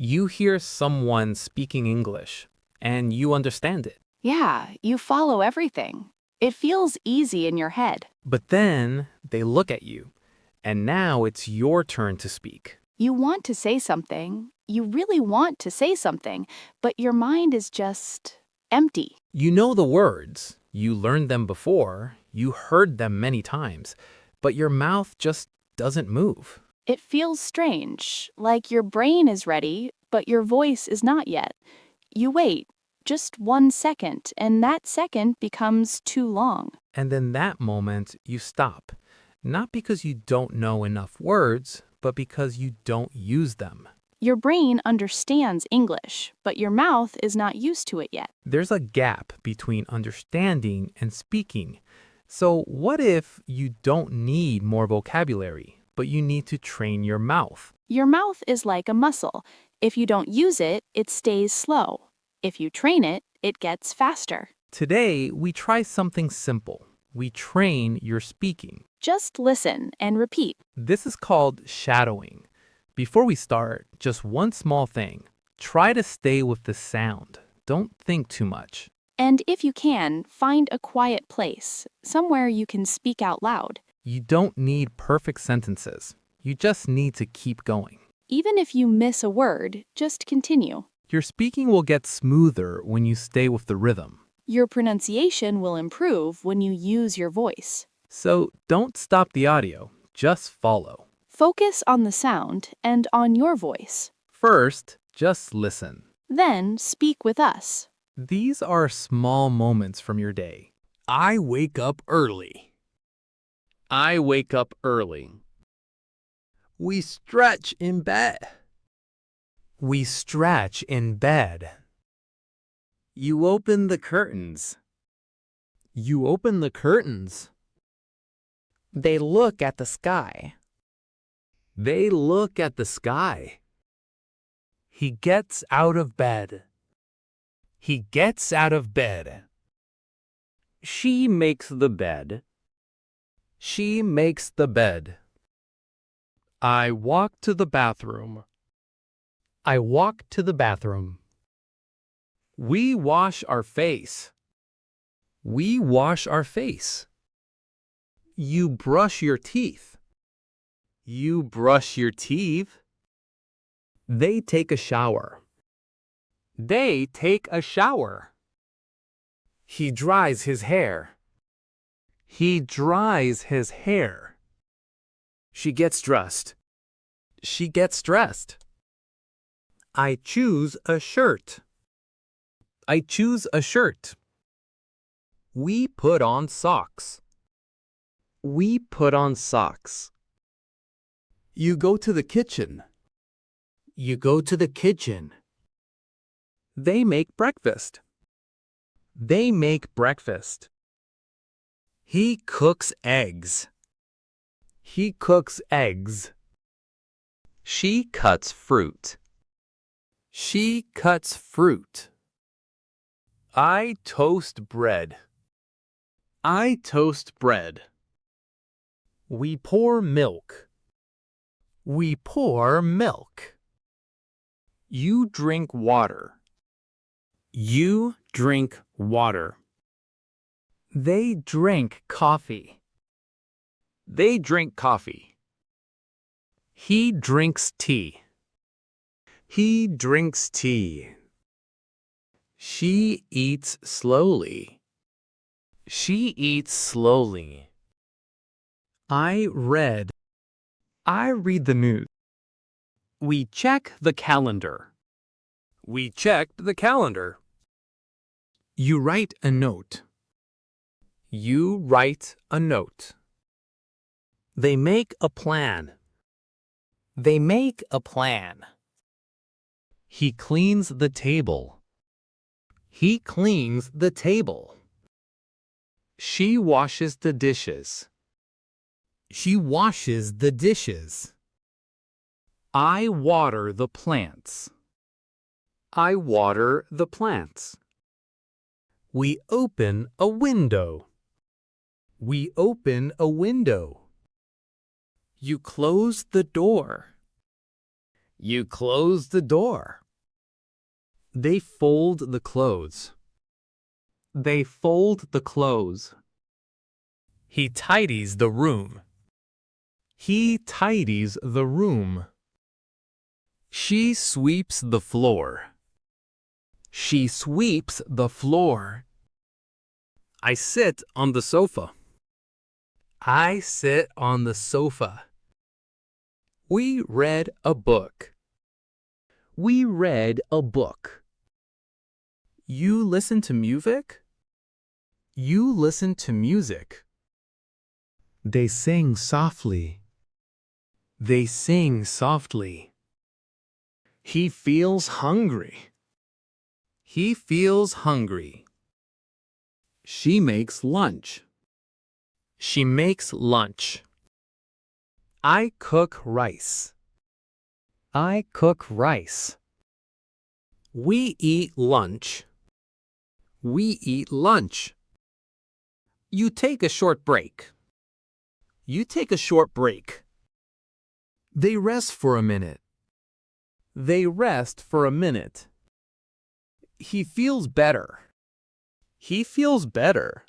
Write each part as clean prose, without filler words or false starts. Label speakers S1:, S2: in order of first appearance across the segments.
S1: You hear someone speaking English, and you understand it.
S2: Yeah, you follow everything. It feels easy in your head.
S1: But then they look at you, and now it's your turn to speak.
S2: You want to say something. You really want to say something, but your mind is just empty.
S1: You know the words, you learned them before, you heard them many times, but your mouth just doesn't move.
S2: It feels strange, like your brain is ready, but your voice is not yet. You wait, just 1 second, and that second becomes too long.
S1: And in that moment, you stop. Not because you don't know enough words, but because you don't use them.
S2: Your brain understands English, but your mouth is not used to it yet.
S1: There's a gap between understanding and speaking. So what if you don't need more vocabulary, but you need to train your mouth?
S2: Your mouth is like a muscle. If you don't use it, it stays slow. If you train it, it gets faster.
S1: Today, we try something simple. We train your speaking.
S2: Just listen and repeat.
S1: This is called shadowing. Before we start, just one small thing. Try to stay with the sound. Don't think too much.
S2: And if you can, find a quiet place, somewhere you can speak out loud.
S1: You don't need perfect sentences. You just need to keep going.
S2: Even if you miss a word, just continue.
S1: Your speaking will get smoother when you stay with the rhythm.
S2: Your pronunciation will improve when you use your voice.
S1: So don't stop the audio, just follow.
S2: Focus on the sound and on your voice.
S1: First, just listen.
S2: Then speak with us.
S1: These are small moments from your day.
S3: I wake up early.
S1: I wake up early.
S3: We stretch in bed.
S1: We stretch in bed.
S3: You open the curtains.
S1: You open the curtains.
S4: They look at the sky.
S3: They look at the sky.
S1: He gets out of bed. He gets out of bed.
S3: She makes the bed.
S1: She makes the bed.
S3: I walk to the bathroom.
S1: I walk to the bathroom.
S3: We wash our face.
S1: We wash our face.
S3: You brush your teeth.
S1: You brush your teeth.
S3: They take a shower.
S1: They take a shower.
S3: He dries his hair.
S1: He dries his hair.
S3: She gets dressed.
S1: She gets dressed.
S3: I choose a shirt.
S1: I choose a shirt.
S3: We put on socks.
S1: We put on socks.
S3: You go to the kitchen.
S1: You go to the kitchen.
S3: They make breakfast.
S1: They make breakfast.
S3: He cooks eggs.
S1: He cooks eggs.
S3: She cuts fruit.
S1: She cuts fruit.
S3: I toast bread.
S1: I toast bread. We pour milk. We pour milk. You drink water. You drink water. They drink coffee.
S3: They drink coffee.
S1: He drinks tea.
S3: He drinks tea.
S1: She eats slowly. She eats slowly. I read the news. We check the calendar.
S3: We checked the calendar.
S1: You write a note. You write a note.
S3: They make a plan.
S1: They make a plan. He cleans the table. He cleans the table. She washes the dishes. She washes the dishes. I water the plants. I water the plants. We open a window. We open a window. You close the door.
S3: You close the door.
S1: They fold the clothes. They fold the clothes. He tidies the room. He tidies the room. She sweeps the floor. She sweeps the floor. I sit on the sofa. I sit on the sofa. We read a book. We read a book. You listen to music? You listen to music. They sing softly. They sing softly. He feels hungry. He feels hungry. She makes lunch. She makes lunch. I cook rice. I cook rice. We eat lunch. We eat lunch. You take a short break. You take a short break. They rest for a minute. They rest for a minute. He feels better. He feels better.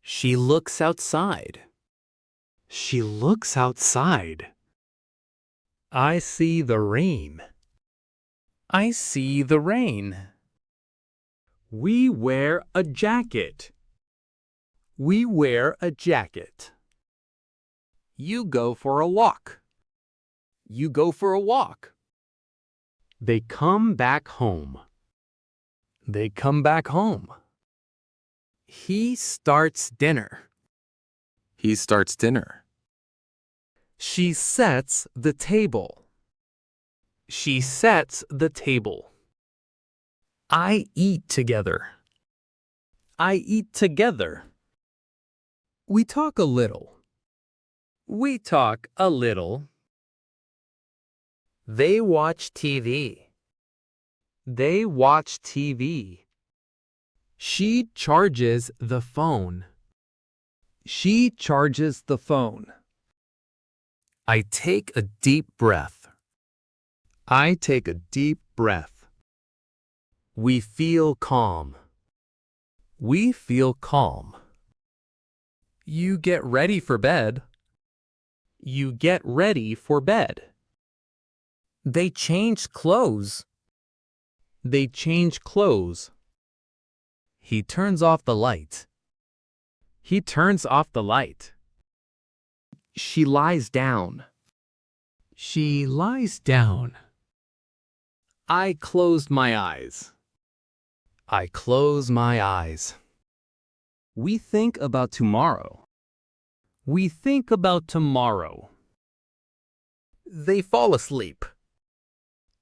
S1: She looks outside. She looks outside. I see the rain. I see the rain. We wear a jacket. We wear a jacket. You go for a walk. You go for a walk. They come back home. They come back home. He starts dinner. He starts dinner. She sets the table. She sets the table. I eat together. I eat together. We talk a little. We talk a little. They watch TV. They watch TV. She charges the phone. She charges the phone. I take a deep breath. I take a deep breath. We feel calm. We feel calm. You get ready for bed. You get ready for bed. They change clothes. They change clothes. He turns off the light. He turns off the light. She lies down. She lies down. I closed my eyes. I close my eyes. We think about tomorrow. We think about tomorrow. They fall asleep.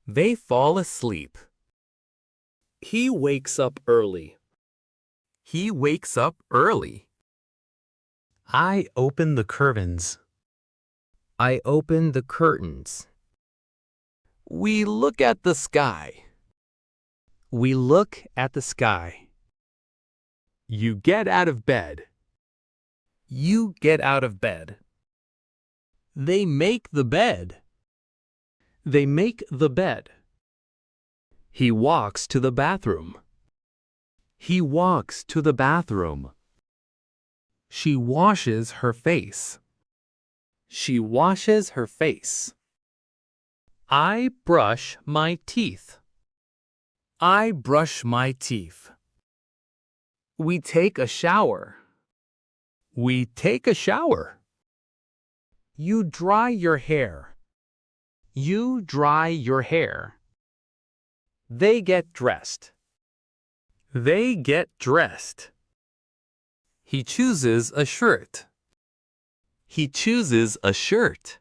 S1: They fall asleep. He wakes up early. He wakes up early. I open the curtains. I open the curtains. We look at the sky. We look at the sky. You get out of bed. You get out of bed. They make the bed. They make the bed. He walks to the bathroom. He walks to the bathroom. She washes her face. She washes her face. I brush my teeth. I brush my teeth. We take a shower. We take a shower. You dry your hair. You dry your hair. They get dressed. They get dressed. He chooses a shirt. He chooses a shirt.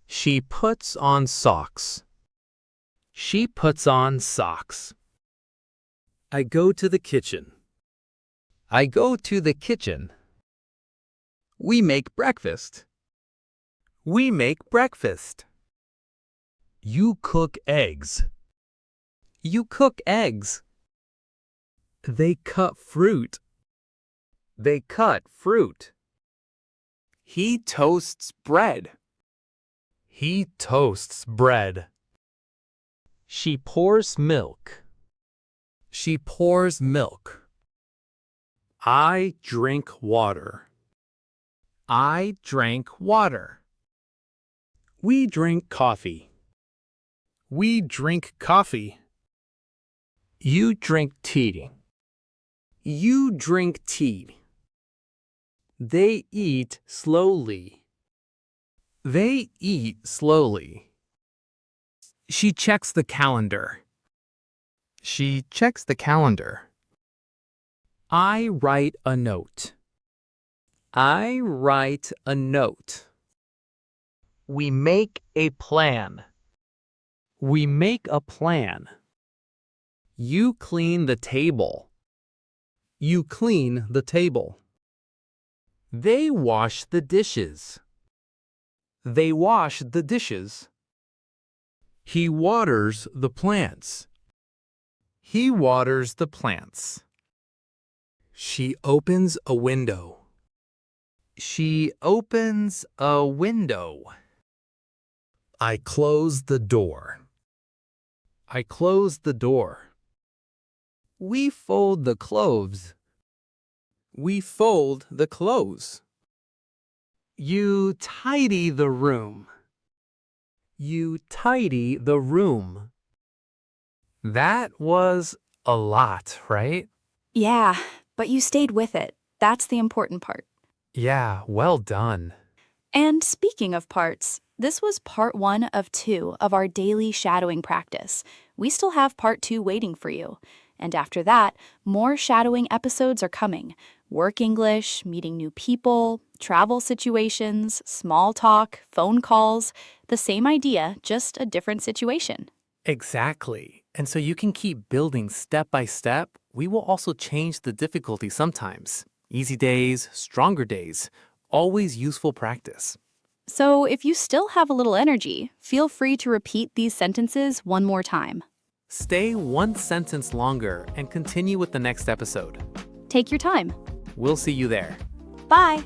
S1: She puts on socks. She puts on socks. I go to the kitchen. I go to the kitchen. We make breakfast. We make breakfast. You cook eggs. You cook eggs. They cut fruit. They cut fruit. He toasts bread. He toasts bread.
S3: She pours milk.
S1: She pours milk.
S3: I drink water.
S1: I drank water.
S3: We drink coffee.
S1: We drink coffee.
S3: You drink tea. You drink tea. They eat slowly.
S1: They eat slowly. She checks the calendar. She checks the calendar.
S3: I write a note. I write a note.
S1: We make a plan. We make a plan.
S3: You clean the table.
S1: You clean the table.
S3: They wash the dishes.
S1: They wash the dishes.
S3: He waters the plants.
S1: He waters the plants. She opens a window. She opens a window. I close the door. I close the door. We fold the clothes. We fold the clothes. You tidy the room. You tidy the room. That was a lot, right?
S2: Yeah, but you stayed with it. That's the important part.
S1: Yeah, well done.
S2: And speaking of parts, this was part 1 of 2 of our daily shadowing practice. We still have part 2 waiting for you. And after that, more shadowing episodes are coming. Work English, meeting new people, travel situations, small talk, phone calls. The same idea, just a different situation.
S1: Exactly. And so you can keep building step by step. We will also change the difficulty sometimes. Easy days, stronger days. Always useful practice.
S2: So if you still have a little energy, feel free to repeat these sentences one more time.
S1: Stay one sentence longer and continue with the next episode.
S2: Take your time.
S1: We'll see you there.
S2: Bye.